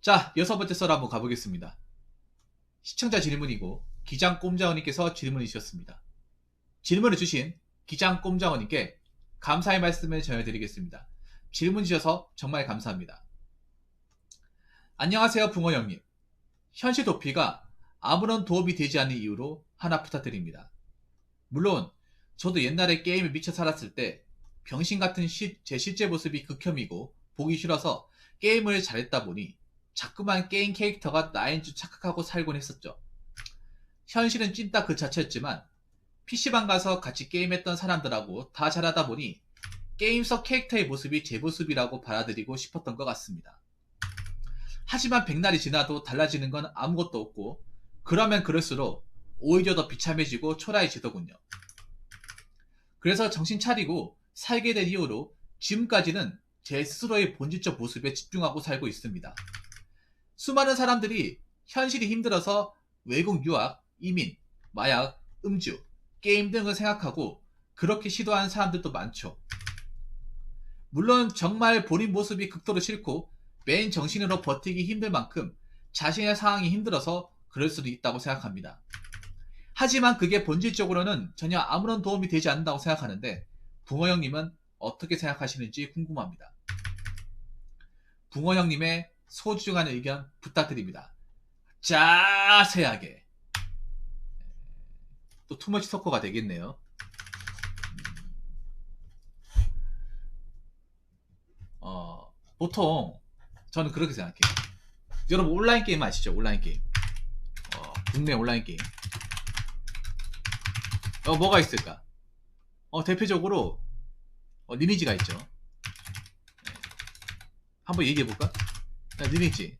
자, 6번째 썰 한번 가보겠습니다. 시청자 질문이고 기장꼼장어님께서 질문을 주셨습니다. 질문을 주신 기장꼼장어님께 감사의 말씀을 전해드리겠습니다. 질문 주셔서 정말 감사합니다. 안녕하세요 붕어형님. 현실 도피가 아무런 도움이 되지 않는 이유로 하나 부탁드립니다. 물론 저도 옛날에 게임에 미쳐 살았을 때 병신같은 제 실제 모습이 극혐이고 보기 싫어서 게임을 잘했다 보니 자꾸만 게임 캐릭터가 나인 줄 착각하고 살곤 했었죠. 현실은 찐따 그 자체였지만 PC방 가서 같이 게임했던 사람들하고 다 잘하다 보니 게임 속 캐릭터의 모습이 제 모습이라고 받아들이고 싶었던 것 같습니다. 하지만 백날이 지나도 달라지는 건 아무것도 없고 그러면 그럴수록 오히려 더 비참해지고 초라해지더군요. 그래서 정신 차리고 살게 된 이후로 지금까지는 제 스스로의 본질적 모습에 집중하고 살고 있습니다. 수많은 사람들이 현실이 힘들어서 외국 유학, 이민, 마약, 음주, 게임 등을 생각하고 그렇게 시도하는 사람들도 많죠. 물론 정말 본인 모습이 극도로 싫고 맨 정신으로 버티기 힘들 만큼 자신의 상황이 힘들어서 그럴 수도 있다고 생각합니다. 하지만 그게 본질적으로는 전혀 아무런 도움이 되지 않는다고 생각하는데 붕어형님은 어떻게 생각하시는지 궁금합니다. 붕어형님의 소중한 의견 부탁드립니다. 자세하게. 또 투머치 토커가 되겠네요. 보통 저는 그렇게 생각해요. 여러분 온라인 게임 아시죠? 온라인 게임. 국내 온라인 게임. 뭐가 있을까? 대표적으로 리니지가 있죠. 한번 얘기해볼까? 리니지,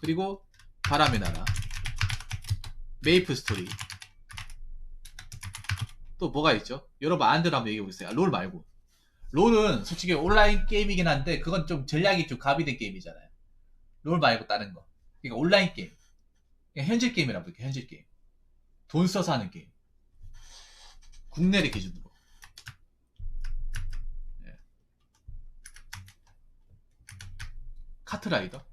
그리고 바람의 나라, 메이플 스토리, 또 뭐가 있죠? 여러분 아는 한번 얘기해보세요. 롤 말고. 롤은 솔직히 온라인 게임이긴 한데 그건 좀 전략이 좀 가미된 게임이잖아요. 롤 말고 다른 거. 그러니까 온라인 게임. 그냥 현질 게임이라고 볼게요. 현질 게임. 돈 써서 하는 게임. 국내를 기준으로. 예. 카트라이더.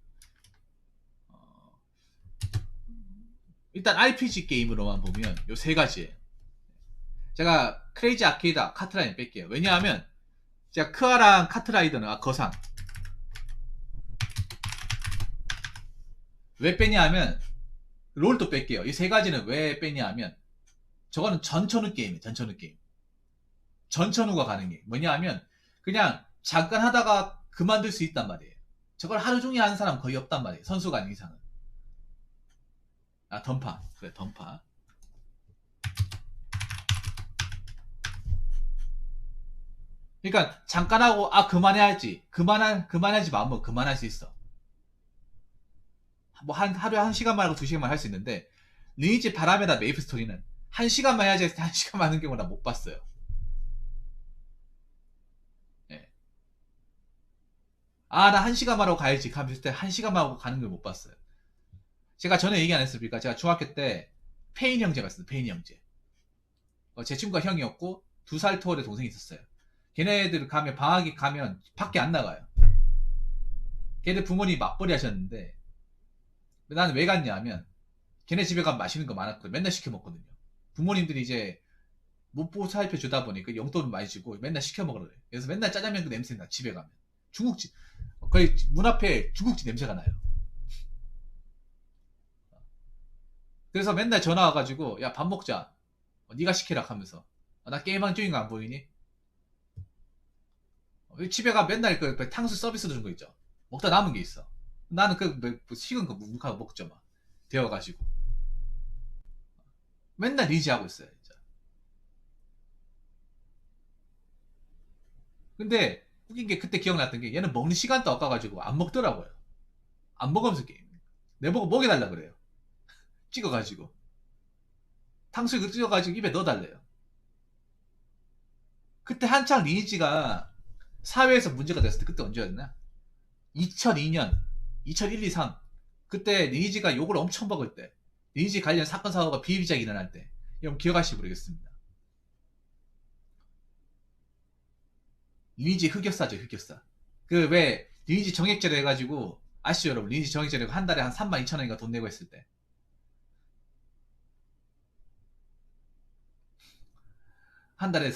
일단 RPG 게임으로만 보면 요 세 가지예요. 제가 크레이지 아케이드 카트라이더 뺄게요. 왜냐하면 제가 크아랑 카트라이더는 거상. 왜 빼냐 하면 롤도 뺄게요. 이 세 가지는 왜 빼냐 하면 저거는 전천후 게임이에요. 전천후 게임. 전천후가 가능해. 뭐냐 하면 그냥 잠깐 하다가 그만둘 수 있단 말이에요. 저걸 하루 종일 하는 사람 거의 없단 말이에요. 선수가 아닌 이상은. 던파. 그래, 던파. 그러니까 잠깐 하고 그만해야지. 그만하지 마음먹으면 그만할 수 있어. 뭐 하루에 1시간만 하고 2시간만 할 수 있는데 리니지 바람에다 메이플 스토리는 1시간만 해야지 했을 때 1시간만 하는 경우 나 못 봤어요. 네. 나 1시간만 하고 가야지 하면서 때 1시간만 하고 가는 걸 못 봤어요. 제가 전에 얘기 안 했습니까? 제가 중학교 때 페인 형제가 있었어요. 페인 형제. 제 친구가 형이었고 2살 터울의 동생이 있었어요. 걔네들 가면 방학이 가면 밖에 안 나가요. 걔네 부모님이 맞벌이 하셨는데 나는 왜 갔냐 하면 걔네 집에 가면 맛있는 거 많았거든요. 맨날 시켜 먹거든요. 부모님들이 이제 못 보고 살펴 주다 보니 그 용돈을 많이 주고 맨날 시켜 먹으래요. 그래서 맨날 짜장면 그 냄새 나. 집에 가면 중국집 거의 문 앞에 중국집 냄새가 나요. 그래서 맨날 전화 와가지고 야 밥 먹자. 네가 시키라 하면서 나 게임한 중인 거 안 보이니? 집에 가 맨날 그 탕수 서비스로 준 거 있죠. 먹다 남은 게 있어. 나는 식은 거 묵묵하고 먹죠 막. 데워가지고 맨날 리지하고 있어요 진짜. 근데 웃긴 게 그때 기억났던 게 얘는 먹는 시간도 아까가지고 안 먹더라고요. 안 먹으면서 게임. 내보고 먹여달라 그래요. 찍어가지고 탕수육 찍어가지고 입에 넣어달래요. 그때 한창 리니지가 사회에서 문제가 됐을 때 그때 언제였나? 2002년 2001, 2, 3 그때 리니지가 욕을 엄청 먹을 때 리니지 관련 사건 사고가 비일비재하게 일어날 때 여러분 기억하실지 모르겠습니다. 리니지 흑역사죠 흑역사. 그 왜 리니지 정액제로 해가지고 아시죠 여러분? 리니지 정기 전에 한 달에 한 32,000원인가 돈 내고 했을 때. 한 달에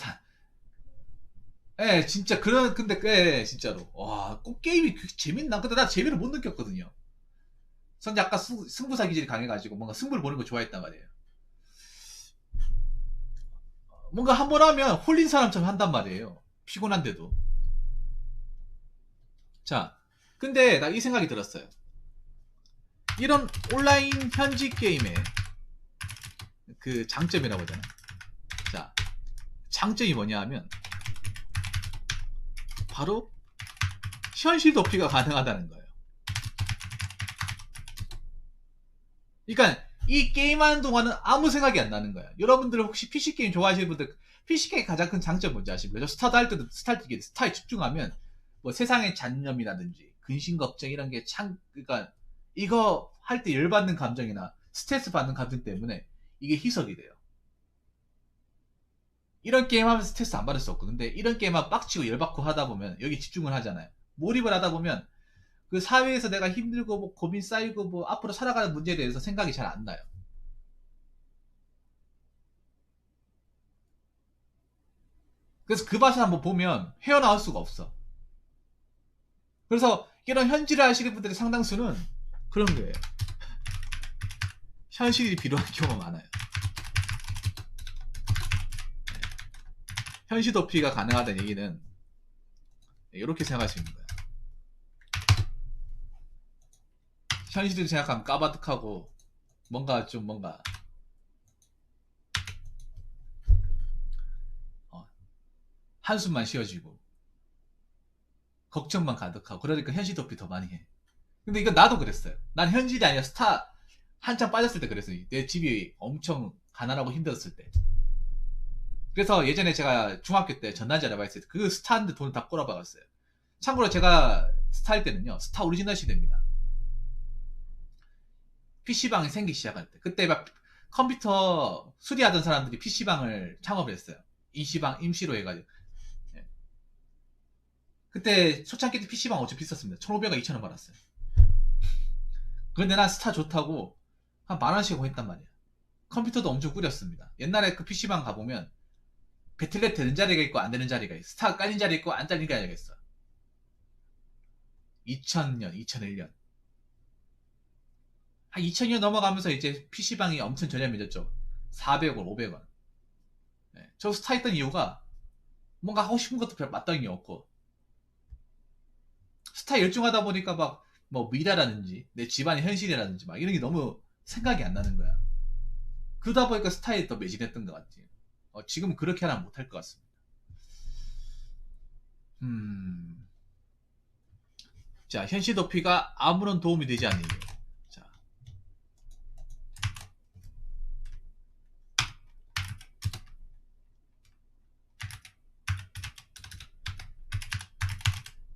예, 진짜 그런 근데 예, 진짜로 와, 꼭 게임이 재밌나? 근데 나 재미를 못 느꼈거든요. 전 약간 승부사 기질이 강해가지고 뭔가 승부를 보는 거 좋아했단 말이에요. 뭔가 한 번 하면 홀린 사람처럼 한단 말이에요. 피곤한데도. 자, 근데 나 이 생각이 들었어요. 이런 온라인 현지 게임의 그 장점이라고 하잖아. 자, 장점이 뭐냐 하면 바로 현실 도피가 가능하다는 거예요. 그러니까 이 게임하는 동안은 아무 생각이 안 나는 거야. 여러분들 혹시 PC게임 좋아하시는 분들, PC게임 가장 큰 장점 뭔지 아십니까? 저 스타트 할 때도 스타에 집중하면 뭐 세상의 잔념이라든지 근심 걱정 이런 게 그러니까 이거 할 때 열받는 감정이나 스트레스 받는 감정 때문에 이게 희석이 돼요. 이런 게임 하면서 스트레스 안 받을 수 없고, 근데 이런 게임만 빡치고 열받고 하다 보면 여기 집중을 하잖아요. 몰입을 하다 보면 그 사회에서 내가 힘들고 뭐 고민 쌓이고 뭐 앞으로 살아가는 문제에 대해서 생각이 잘 안 나요. 그래서 그 맛을 한번 보면 헤어나올 수가 없어. 그래서 이런 현질을 하시는 분들의 상당수는 그런 거예요. 현실이 필요한 경우가 많아요. 현실 도피가 가능하다는 얘기는 이렇게 생각할 수 있는 거야. 현실을 생각하면 까바득하고 뭔가 좀 한숨만 쉬어지고 걱정만 가득하고 그러니까 현실 도피 더 많이 해. 근데 이건 나도 그랬어요. 난 현실이 아니라 스타 한참 빠졌을 때 그랬어요. 내 집이 엄청 가난하고 힘들었을 때. 그래서 예전에 제가 중학교 때 전단지 알바했을 때 그 스타한테 돈을 다 꼬라박았어요. 참고로 제가 스타 할 때는요. 스타 오리지널 시대입니다. PC방이 생기기 시작할 때. 그때 막 컴퓨터 수리하던 사람들이 PC방을 창업을 했어요. 임시방, 임시로 해가지고. 예. 그때 초창기 때 PC방 엄청 비쌌습니다. 1,500원, 2,000원 받았어요. 근데 난 스타 좋다고 한 만원씩 하고 했단 말이야. 컴퓨터도 엄청 꾸렸습니다. 옛날에 그 PC방 가보면 배틀넷 되는 자리가 있고 안 되는 자리가 있어. 스타 깔린 자리 있고 안 깔린 자리가 있어. 2000년, 2001년. 한 2000년 넘어가면서 이제 PC방이 엄청 저렴해졌죠. 400원, 500원. 네. 저 스타 했던 이유가 뭔가 하고 싶은 것도 별 마땅히 없고 스타 열중하다 보니까 막 뭐 미래라든지 내 집안의 현실이라든지 막 이런 게 너무 생각이 안 나는 거야. 그러다 보니까 스타에 더 매진했던 것 같아요. 지금은 그렇게 하나 못할 것 같습니다. 음, 자, 현실 도피가 아무런 도움이 되지 않는 이유. 자,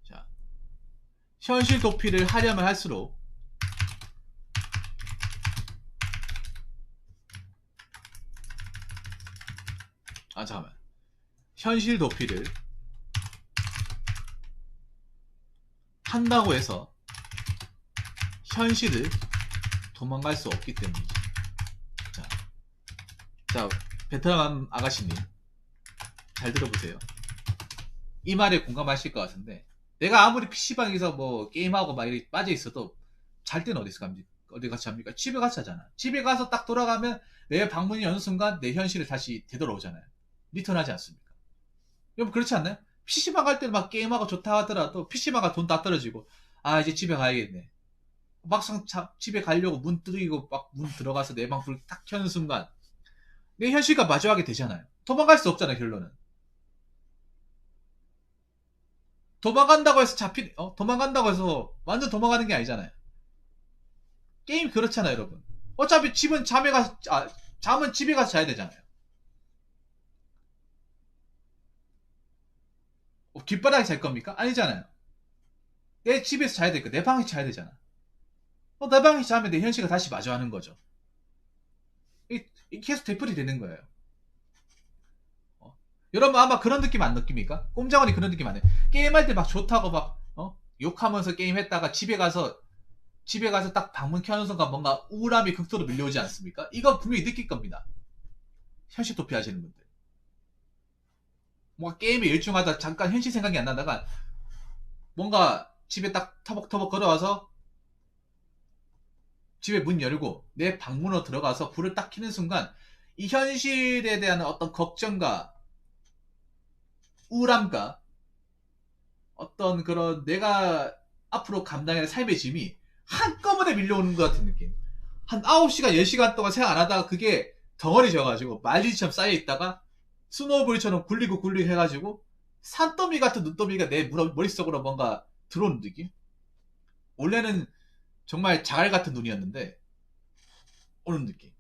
자, 현실 도피를 하려면 할수록 잠깐만. 현실 도피를 한다고 해서 현실을 도망갈 수 없기 때문이죠. 자, 자, 베트남 아가씨님 잘 들어보세요. 이 말에 공감하실 것 같은데 내가 아무리 PC방에서 뭐 게임하고 막 이렇게 빠져 있어도 잘 때는 어디서 갑니까? 어디 같이 합니까? 집에 같이 하잖아. 집에 가서 딱 돌아가면 내 방문이 여는 순간 내 현실을 다시 되돌아오잖아요. 리턴하지 않습니까? 여러분 그렇지 않나요? PC방 갈 때는 막 게임하고 좋다 하더라도 PC방 가 돈 다 떨어지고 아 이제 집에 가야겠네. 막상 집에 가려고 문 뚫리고 막 문 들어가서 내 방 불 딱 켜는 순간 내 현실과 마주하게 되잖아요. 도망갈 수 없잖아요 결론은. 도망간다고 해서 도망간다고 해서 완전 도망가는 게 아니잖아요. 게임 그렇잖아요 여러분. 어차피 집은 잠은 집에 가서 자야 되잖아요. 뒷바닥에 잘 겁니까? 아니잖아요. 내 집에서 자야 되니까 내 방에서 자야 되잖아. 내 방에서 자면 내 현실과 다시 마주하는 거죠. 이 계속 되풀이 되는 거예요. 여러분 아마 그런 느낌 안 느낍니까? 꼼장원이 그런 느낌 안 해. 게임할 때 막 좋다고 막 욕하면서 게임했다가 집에 가서 집에 가서 딱 방문 켜는 순간 뭔가 우울함이 극도로 밀려오지 않습니까? 이거 분명히 느낄 겁니다. 현실 도피 하시는 분들. 뭔가 게임에 열중하다 잠깐 현실 생각이 안 나다가 뭔가 집에 딱 터벅터벅 걸어와서 집에 문 열고 내 방문으로 들어가서 불을 딱 켜는 순간 이 현실에 대한 어떤 걱정과 우울함과 어떤 그런 내가 앞으로 감당해야 할 삶의 짐이 한꺼번에 밀려오는 것 같은 느낌. 한 9시간, 10시간 동안 생각 안 하다가 그게 덩어리 져가지고 말리처럼 쌓여있다가 스노우볼처럼 굴리고 굴리고 해가지고 산더미 같은 눈더미가 내 머릿속으로 뭔가 들어오는 느낌? 원래는 정말 자갈 같은 눈이었는데 오는 느낌.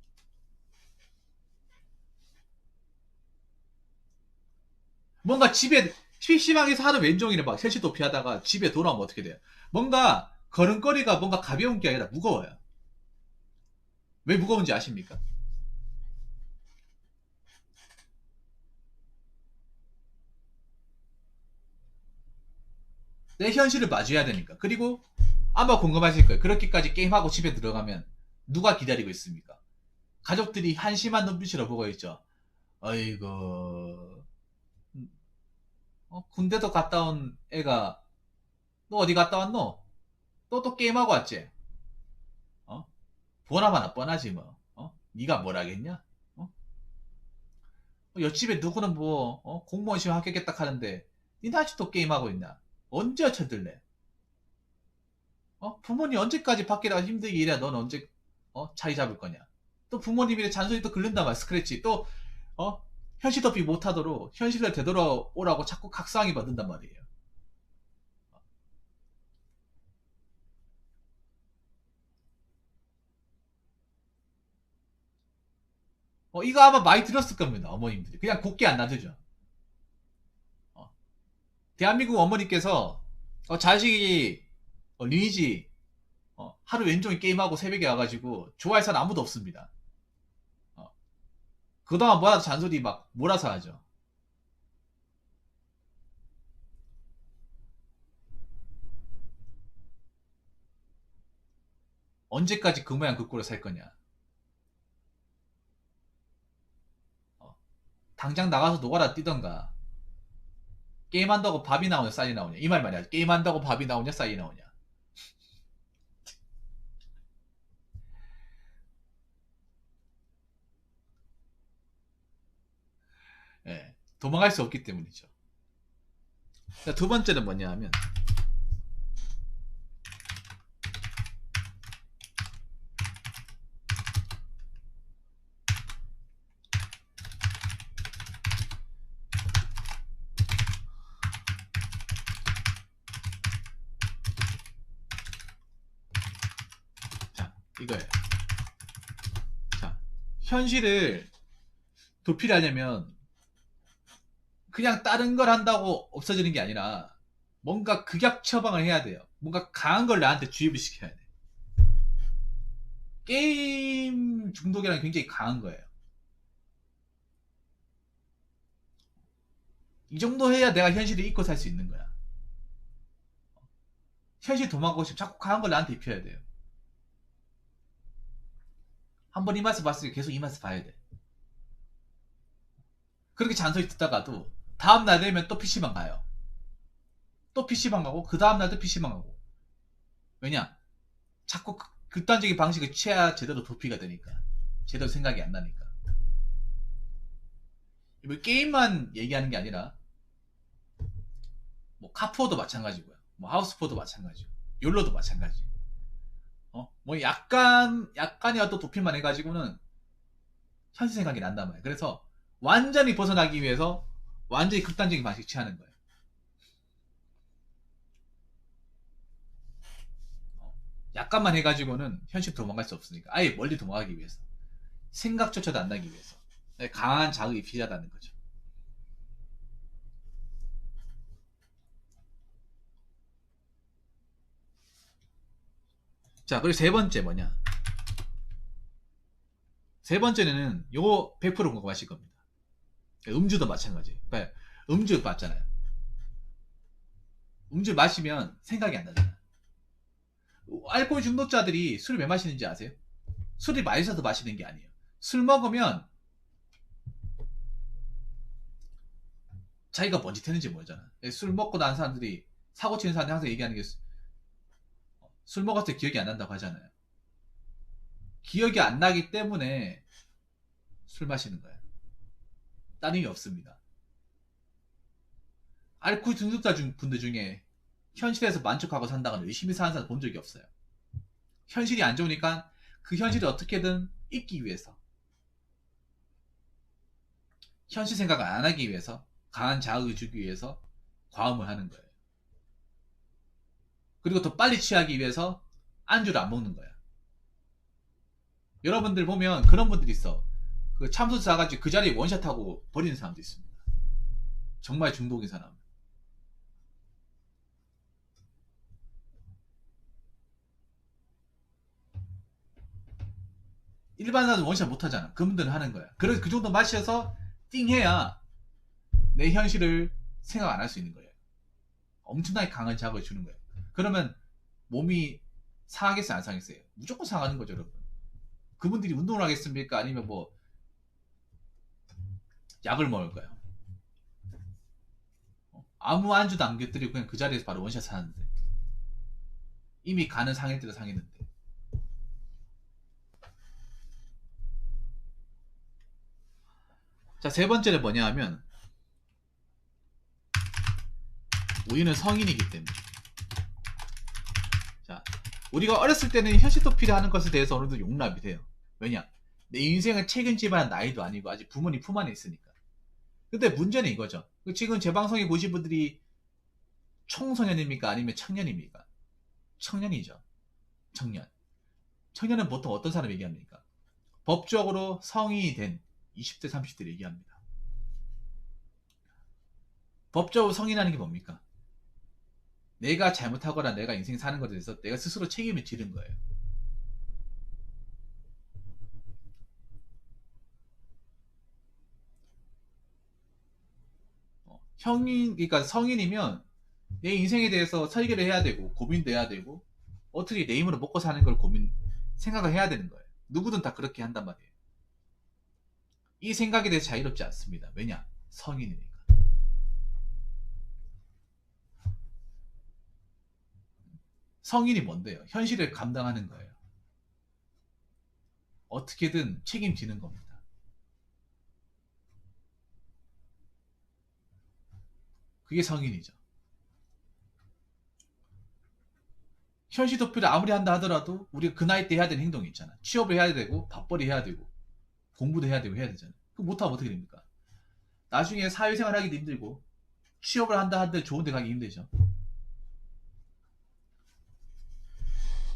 뭔가 집에 PC방에서 하는 왼종일에 막 셋이 도피하다가 집에 돌아오면 어떻게 돼요? 뭔가 걸음걸이가 뭔가 가벼운 게 아니라 무거워요. 왜 무거운지 아십니까? 내 현실을 마주해야 되니까. 그리고 아마 궁금하실 거예요. 그렇게까지 게임하고 집에 들어가면 누가 기다리고 있습니까? 가족들이 한심한 눈빛으로 보고 있죠. 아이고, 군대도 갔다 온 애가 너 어디 갔다 왔노? 또 게임하고 왔지? 어? 보나마나 뻔하지 뭐. 네가 뭘 하겠냐? 옆집에 누구는 뭐 공무원 시험 합격했다 하는데 니네 아직도 게임하고 있나? 언제 어쳐들래? 부모님 언제까지 밖에 나가 힘들게 일해야 넌 언제 자리 잡을 거냐? 또 부모님이 잔소리 또 긁는다 말 스크래치 또 현실 도피 못하도록 현실로 되돌아오라고 자꾸 각성하게 만든단 말이에요. 이거 아마 많이 들었을 겁니다. 어머님들이 그냥 곱게 안 놔두죠. 어, 대한민국 어머니께서 자식이 리니지 하루 왼종일 게임하고 새벽에 와가지고 좋아할 사람 아무도 없습니다. 어, 그동안 뭐라도 잔소리 막 몰아서 하죠. 언제까지 그 모양 그 꼴을 살 거냐. 어, 당장 나가서 노가다 뛰던가. 게임한다고 밥이 나오냐 쌀이 나오냐 이 말 말이야. 게임한다고 밥이 나오냐 쌀이 나오냐. 예, 도망갈 수 없기 때문이죠. 두 번째는 뭐냐 하면 자 이거예요. 자 현실을 도피하려면 그냥 다른 걸 한다고 없어지는 게 아니라 뭔가 극약 처방을 해야 돼요. 뭔가 강한 걸 나한테 주입을 시켜야 돼. 게임 중독이랑 굉장히 강한 거예요. 이 정도 해야 내가 현실을 잊고 살 수 있는 거야. 현실 도망가고 싶으면 자꾸 강한 걸 나한테 입혀야 돼요. 한번 이 맛을 봤으니까 계속 이 맛을 봐야 돼. 그렇게 잔소리 듣다가도 다음날 되면 또 PC방 가요. 또 PC방 가고 그 다음날도 PC방 가고. 왜냐? 자꾸 극단적인 방식을 취해야 제대로 도피가 되니까. 제대로 생각이 안 나니까. 뭐 게임만 얘기하는 게 아니라 뭐 카푸어도 마찬가지고요. 뭐 하우스포도 마찬가지고 욜로도 마찬가지. 뭐 약간이라도 도피만 해가지고는 현실 생각이 난단 말이에요. 그래서 완전히 벗어나기 위해서 완전히 극단적인 방식 취하는 거예요. 약간만 해가지고는 현실 도망갈 수 없으니까 아예 멀리 도망가기 위해서 생각조차도 안 나기 위해서 강한 자극이 필요하다는 거죠. 자 그리고 세 번째 뭐냐, 세 번째는 요거 100% 궁금하실 겁니다. 음주도 마찬가지. 그러니까 음주 맞잖아요. 음주 마시면 생각이 안 나잖아. 알코올 중독자들이 술을 왜 마시는지 아세요? 술이 맛있어서 마시는 게 아니에요. 술 먹으면 자기가 뭔 짓 했는지 모르잖아. 술 먹고 난 사람들이, 사고 치는 사람들이 항상 얘기하는 게 술 먹었을 때 기억이 안 난다고 하잖아요. 기억이 안 나기 때문에 술 마시는 거예요. 다른 이유 없습니다. 알코올 중독자 분들 중에 현실에서 만족하고 산다거나 열심히 사는 사람 본 적이 없어요. 현실이 안 좋으니까 그 현실을 어떻게든 잊기 위해서, 현실 생각을 안 하기 위해서, 강한 자극을 주기 위해서 과음을 하는 거예요. 그리고 더 빨리 취하기 위해서 안주를 안 먹는 거야. 여러분들 보면 그런 분들이 있어. 그 참수 사가지고 그 자리에 원샷하고 버리는 사람도 있습니다. 정말 중독인 사람. 일반 사람은 원샷 못 하잖아. 그분들은 하는 거야. 그래서 그 정도 마셔서 띵해야 내 현실을 생각 안 할 수 있는 거예요. 엄청나게 강한 자극을 주는 거예요. 그러면 몸이 상하겠어요, 안 상하겠어요? 무조건 상하는 거죠, 여러분. 그분들이 운동을 하겠습니까? 아니면 뭐 약을 먹을까요? 아무 안주도 안 곁들이고 그냥 그 자리에서 바로 원샷 하는데, 이미 간은 상할 때도 상했는데. 자, 세 번째는 뭐냐 하면, 우리는 성인이기 때문에. 자, 우리가 어렸을 때는 현실도피를 하는 것에 대해서 어느 정도 용납이 돼요. 왜냐? 내 인생을 책임질 만한 나이도 아니고 아직 부모님 품 안에 있으니까. 근데 문제는 이거죠. 지금 제 방송에 보신 분들이 청소년입니까? 아니면 청년입니까? 청년이죠. 청년. 청년은 보통 어떤 사람 얘기합니까? 법적으로 성인이 된 20대, 30대를 얘기합니다. 법적으로 성인이라는 게 뭡니까? 내가 잘못하거나 내가 인생 사는 것에 대해서 내가 스스로 책임을 지는 거예요. 그러니까 성인이면 내 인생에 대해서 설계를 해야 되고 고민도 해야 되고 어떻게 내 힘으로 먹고 사는 걸 생각을 해야 되는 거예요. 누구든 다 그렇게 한단 말이에요. 이 생각에 대해서 자유롭지 않습니다. 왜냐? 성인이니까. 성인이 뭔데요? 현실을 감당하는 거예요. 어떻게든 책임지는 겁니다. 그게 성인이죠. 현실 도피를 아무리 한다 하더라도 우리가 그 나이 때 해야 되는 행동이 있잖아. 취업을 해야 되고 밥벌이 해야 되고 공부도 해야 되고 해야 되잖아. 그거 못하면 어떻게 됩니까? 나중에 사회생활 하기도 힘들고 취업을 한다 하더라도 좋은 데 가기 힘들죠.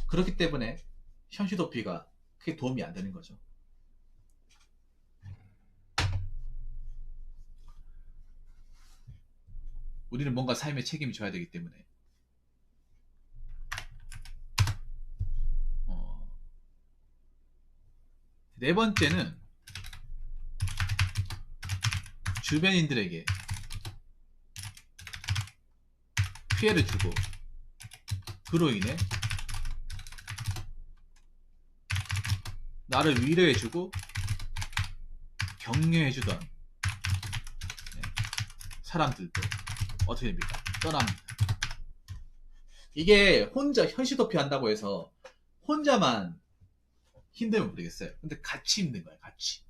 그렇기 때문에 현실 도피가 크게 도움이 안 되는 거죠. 우리는 뭔가 삶에 책임을 져야 되기 때문에. 네 번째는 주변인들에게 피해를 주고 그로 인해 나를 위로해주고 격려해주던 사람들도 어떻게 됩니까? 떠납니다. 이게 혼자 현실 도피한다고 해서 혼자만 힘들면 모르겠어요. 근데 같이 힘든 거예요. 같이.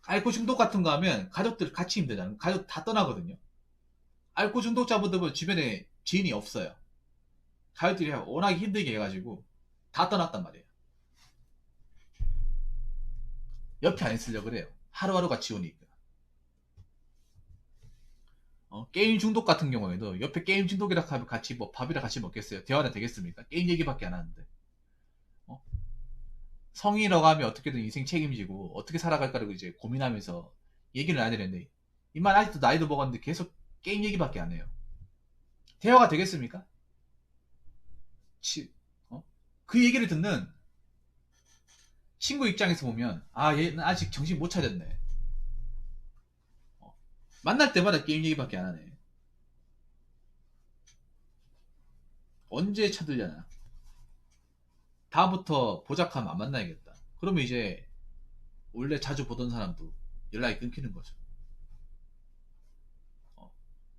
알코올 중독 같은 거 하면 가족들 같이 힘들잖아요. 가족 다 떠나거든요. 알코올 중독자분들은 주변에 지인이 없어요. 가족들이 워낙에 힘들게 해가지고 다 떠났단 말이에요. 옆에 안 있으려고 그래요. 하루하루가 지우니까. 게임 중독 같은 경우에도 옆에 게임 중독이라 하면 같이 뭐 밥이라 같이 먹겠어요? 대화는 되겠습니까? 게임 얘기밖에 안 하는데. 성인이라고 하면 어떻게든 인생 책임지고 어떻게 살아갈까를 이제 고민하면서 얘기를 해야 되는데 이만 아직도 나이도 먹었는데 계속 게임 얘기밖에 안 해요. 대화가 되겠습니까? 그 얘기를 듣는 친구 입장에서 보면 아 얘는 아직 정신 못 차렸네. 만날 때마다 게임 얘기밖에 안 하네. 언제 차들려나. 다음부터 보자하면 안 만나야겠다. 그러면 이제 원래 자주 보던 사람도 연락이 끊기는 거죠.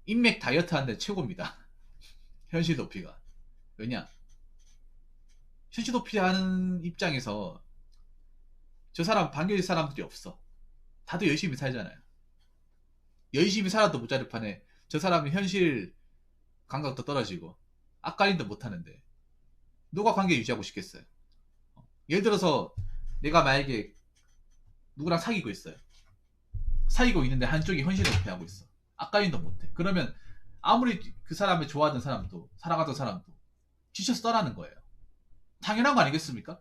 인맥 다이어트 하는데 최고입니다. 현실 도피가. 왜냐? 현실 도피 하는 입장에서 저 사람 반겨줄 사람들이 없어. 다들 열심히 살잖아요. 열심히 살아도 모자를 판에 저 사람은 현실 감각도 떨어지고 앞가림도 못하는데 누가 관계 유지하고 싶겠어요? 예를 들어서 내가 만약에 누구랑 사귀고 있어요. 사귀고 있는데 한쪽이 현실을 도피하고 있어. 앞가림도 못해. 그러면 아무리 그 사람을 좋아하던 사람도 사랑하던 사람도 지쳐서 떠나는 거예요. 당연한 거 아니겠습니까?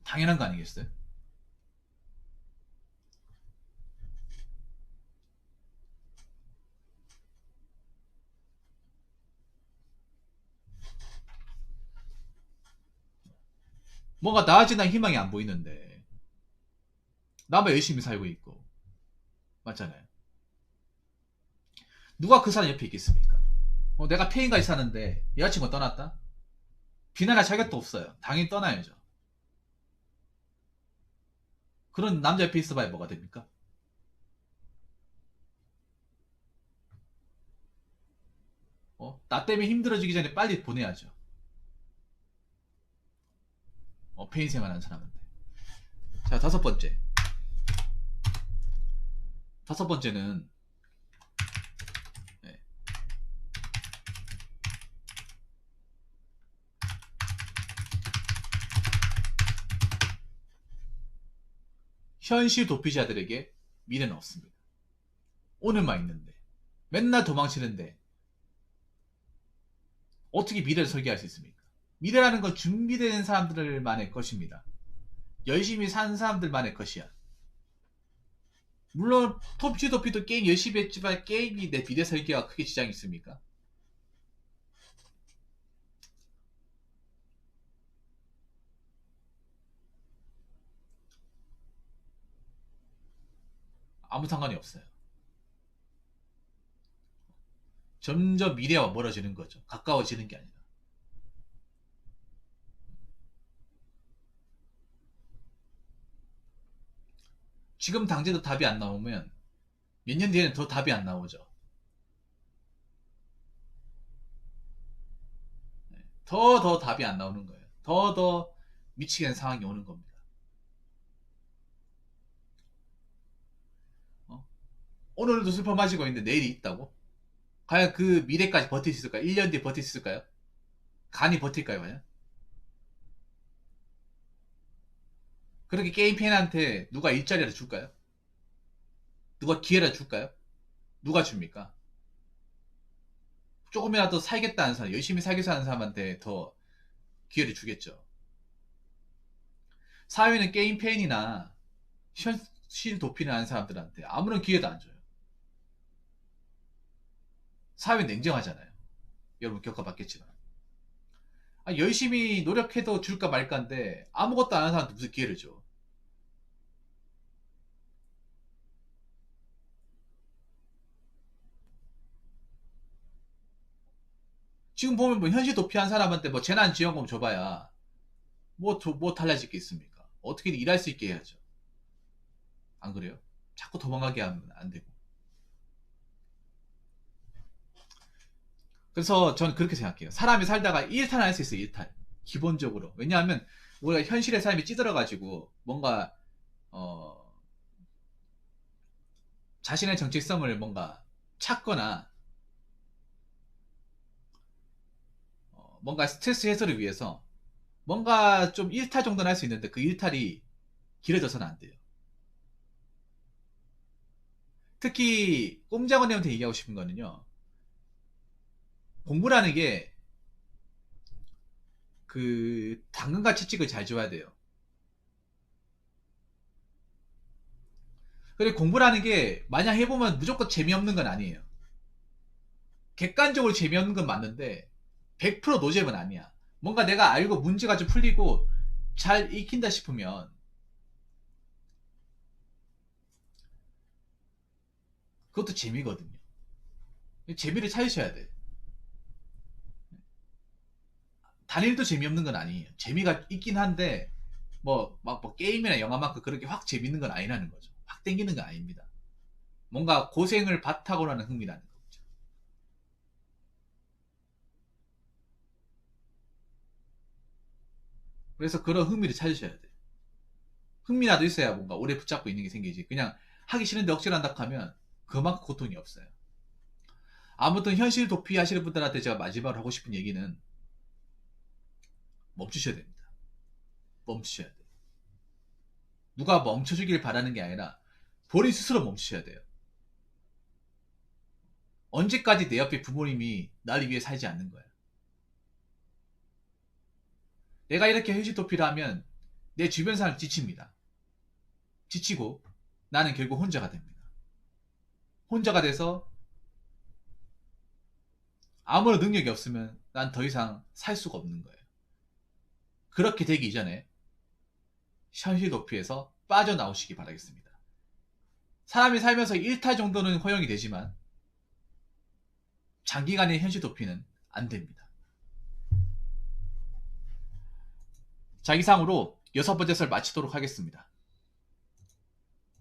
당연한 거 아니겠어요? 뭔가 나아지는 희망이 안 보이는데 나만 열심히 살고 있고 맞잖아요. 누가 그 사람 옆에 있겠습니까? 내가 페인까지 사는데 여자친구가 떠났다? 비난할 자격도 없어요. 당연히 떠나야죠. 그런 남자 옆에 있어봐야 뭐가 됩니까? 나 때문에 힘들어지기 전에 빨리 보내야죠. 페인 생활하는 사람한테. 자, 다섯 번째. 다섯 번째는 네. 현실 도피자들에게 미래는 없습니다. 오늘만 있는데 맨날 도망치는데 어떻게 미래를 설계할 수 있습니까? 미래라는 건 준비된 사람들만의 것입니다. 열심히 사는 사람들만의 것이야. 물론 톱시 도피도 게임 열심히 했지만 게임이 내 미래 설계와 크게 지장이 있습니까? 아무 상관이 없어요. 점점 미래와 멀어지는 거죠. 가까워지는 게 아니라. 지금 당장도 답이 안 나오면 몇 년 뒤에는 더 답이 안 나오죠. 더 답이 안 나오는 거예요. 더 미치겠는 상황이 오는 겁니다. 오늘도 슬퍼 마시고 있는데 내일이 있다고? 과연 그 미래까지 버틸 수 있을까요? 1년 뒤에 버틸 수 있을까요? 간이 버틸까요, 과연? 그렇게 게임 팬한테 누가 일자리를 줄까요? 누가 기회를 줄까요? 누가 줍니까? 조금이라도 살겠다는 사람, 열심히 살겠어 하는 사람한테 더 기회를 주겠죠. 사회는 게임 팬이나 현실 도피를 하는 사람들한테 아무런 기회도 안 줘요. 사회는 냉정하잖아요. 여러분 겪어봤겠지만. 열심히 노력해도 줄까 말까인데 아무것도 안 하는 사람한테 무슨 기회를 줘. 지금 보면 뭐 현실 도피한 사람한테 뭐 재난지원금 줘봐야 뭐 달라질 게 있습니까? 어떻게든 일할 수 있게 해야죠. 안 그래요? 자꾸 도망가게 하면 안 되고. 그래서 저는 그렇게 생각해요. 사람이 살다가 일탈 할 수 있어요. 일탈. 기본적으로. 왜냐하면 우리가 현실의 삶이 찌들어가지고 뭔가 자신의 정체성을 뭔가 찾거나 뭔가 스트레스 해소를 위해서 뭔가 좀 일탈 정도는 할 수 있는데 그 일탈이 길어져서는 안 돼요. 특히 꼼장언니한테 얘기하고 싶은 거는요. 공부라는 게 그 당근과 채찍을 잘 줘야 돼요. 그리고 공부라는 게 마냥 해보면 무조건 재미없는 건 아니에요. 객관적으로 재미없는 건 맞는데 100% 노잼은 아니야. 뭔가 내가 알고 문제가 좀 풀리고 잘 익힌다 싶으면 그것도 재미거든요. 재미를 찾으셔야 돼. 단일도 재미없는 건 아니에요. 재미가 있긴 한데 뭐 게임이나 영화만큼 그렇게 확 재밌는 건 아니라는 거죠. 확 땡기는 건 아닙니다. 뭔가 고생을 바탕으로 하는 흥미라는 거죠. 그래서 그런 흥미를 찾으셔야 돼요. 흥미라도 있어야 뭔가 오래 붙잡고 있는 게 생기지. 그냥 하기 싫은데 억지로 한다 하면 그만큼 고통이 없어요. 아무튼 현실 도피 하시는 분들한테 제가 마지막으로 하고 싶은 얘기는 멈추셔야 됩니다. 멈추셔야 돼요. 누가 멈춰주길 바라는 게 아니라 본인 스스로 멈추셔야 돼요. 언제까지 내 옆에 부모님이 나를 위해 살지 않는 거야. 내가 이렇게 현실 도피를 하면 내 주변 사람 지칩니다. 지치고 나는 결국 혼자가 됩니다. 혼자가 돼서 아무런 능력이 없으면 난 더 이상 살 수가 없는 거예요. 그렇게 되기 이전에 현실 도피에서 빠져나오시기 바라겠습니다. 사람이 살면서 일탈 정도는 허용이 되지만 장기간의 현실 도피는 안 됩니다. 자, 이상으로 6번째 설 마치도록 하겠습니다.